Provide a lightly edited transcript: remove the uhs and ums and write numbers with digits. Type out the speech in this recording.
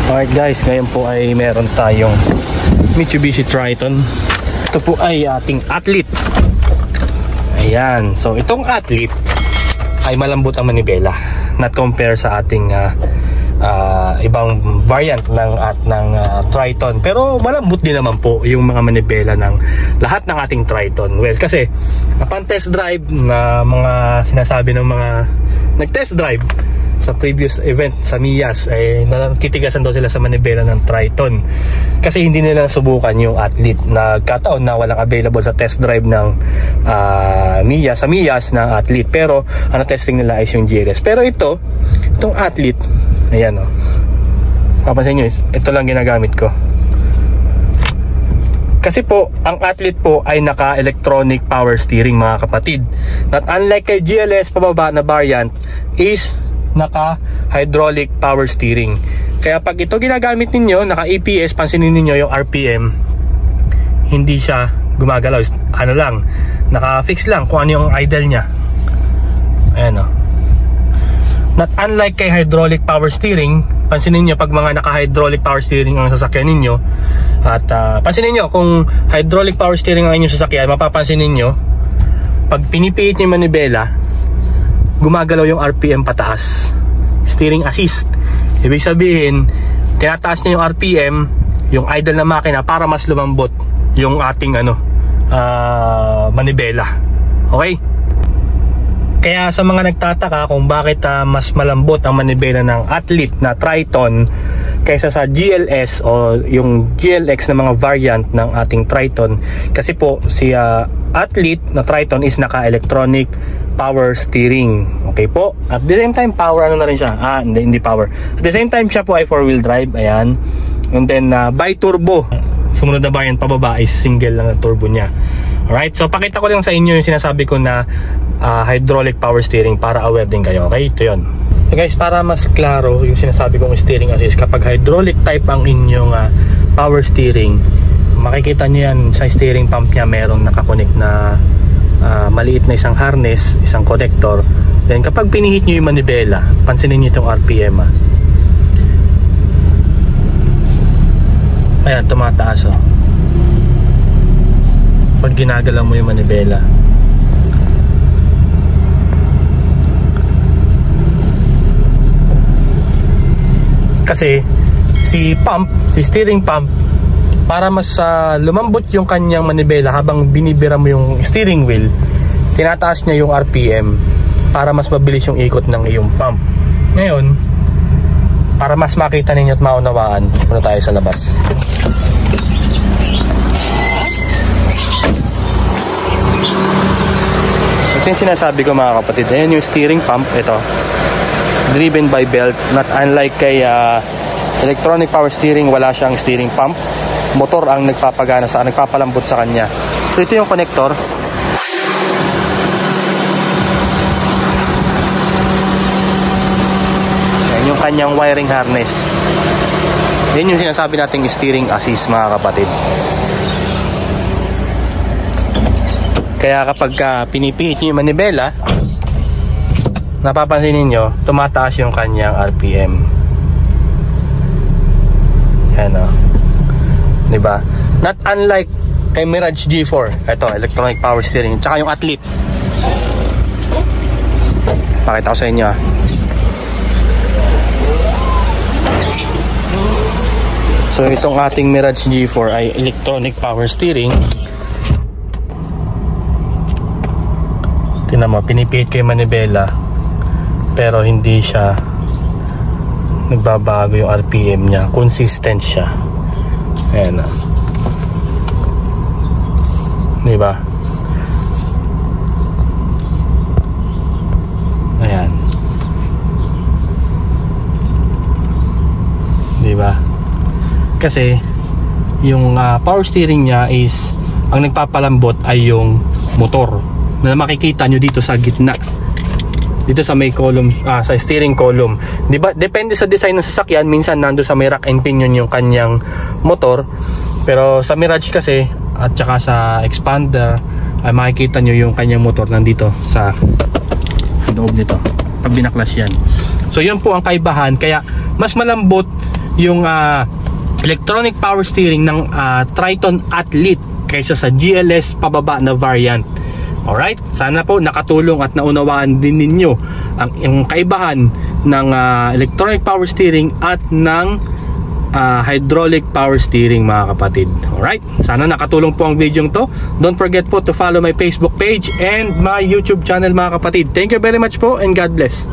Alright guys, ngayon po ay meron tayong Mitsubishi Triton. Ito po ay ating Athlete. Ayan, so itong Athlete ay malambot ang manibela, not compare sa ating ibang variant ng Triton. Pero malambot din naman po yung mga manibela ng lahat ng ating Triton. Well, kasi upon test drive na mga sinasabi ng mga nag-test drive sa previous event sa Miyas, ay nakikitigasan daw sila sa manibela ng Triton kasi hindi nila nasubukan yung Athlete. Nagkataon na walang available sa test drive ng Miyas, sa Miyas ng Athlete, pero ang testing nila is yung GLS. Pero itong Athlete, ayan o, papansin nyo, ito lang ginagamit ko kasi po ang Athlete po ay naka-electronic power steering, mga kapatid. Not unlike kay GLS pababa na variant is naka-hydraulic power steering. Kaya pag ito ginagamit ninyo, naka-EPS, pansinin ninyo yung RPM, hindi siya gumagalaw. Ano lang, naka-fix lang kung ano yung idle nya. Ayan o. Not unlike kay hydraulic power steering, pansinin nyo pag mga naka-hydraulic power steering ang sasakyan ninyo, at pansinin nyo kung hydraulic power steering ang inyong sasakyan, mapapansin ninyo pag pinipihit nyo yung manibela, gumagalaw yung RPM pataas. Steering assist, ibig sabihin tinataas niya yung RPM, yung idle na makina, para mas lumambot yung ating manibela. Okay? Kaya sa mga nagtataka kung bakit mas malambot ang manibela ng Athlete na Triton kaysa sa GLS o yung GLX na mga variant ng ating Triton, kasi po si Athlete na Triton is naka-electronic power steering. Okay po? At the same time, power na rin siya. Hindi power. At the same time, siya po ay 4-wheel drive. Ayan. And then, bi-turbo. Sumunod na variant pababa is single lang ang turbo niya. Alright? So, pakita ko lang sa inyo yung sinasabi ko na hydraulic power steering para aware din kayo. Okay? Ito yun. So guys, para mas klaro yung sinasabi kong steering assist, kapag hydraulic type ang inyong power steering, makikita nyo yan sa steering pump nya, meron nakakonect na maliit na isang harness, isang connector. Then kapag pinihit nyo yung manibela, pansinin nyo itong RPM. Ayan, tumataas o. Pag ginagalaw mo yung manibela, kasi si steering pump, para mas lumambot yung kanyang manibela habang binibira mo yung steering wheel, tinataas niya yung RPM para mas mabilis yung ikot ng iyong pump. Ngayon, para mas makita ninyo at maunawaan, punta tayo sa labas. Ito yung sinasabi ko, mga kapatid. Ayan yung steering pump. Ito, driven by belt. Not unlike kay electronic power steering, wala siyang steering pump. Motor ang nagpapalambot sa kanya. So ito yung connector. Ayan yung kanyang wiring harness. Yan yung sinasabi nating steering assist, mga kapatid. Kaya kapag pinipihit nyo yung manibela, napapansin niyo tumataas yung kanyang RPM. Yan o, diba? Not unlike kay Mirage G4. Ito, electronic power steering. Tsaka yung Athlete, pakita ko sa inyo. So itong ating Mirage G4 ay electronic power steering. Tingnan mo, pinipihit ko yung manibela, pero hindi siya nagbabago yung RPM niya, consistent siya. Ayan na, diba? Ayan, diba? Kasi yung power steering niya is, ang nagpapalambot ay yung motor na makikita nyo dito sa gitna, dito sa may column, sa steering column. Diba? Depende sa design ng sasakyan, minsan nando sa may rack and pinion yung kanyang motor. Pero sa Mirage kasi, at saka sa Expander, ay makikita nyo yung kanyang motor nandito sa loob nito pag binaklas yan. So yun po ang kaibahan, kaya mas malambot yung electronic power steering ng Triton Athlete kaysa sa GLS pababa na variant. Alright, sana po nakatulong at naunawaan din ninyo yung kaibahan ng electronic power steering at ng hydraulic power steering, mga kapatid. Alright, sana nakatulong po ang video to. Don't forget po to follow my Facebook page and my YouTube channel, mga kapatid. Thank you very much po and God bless.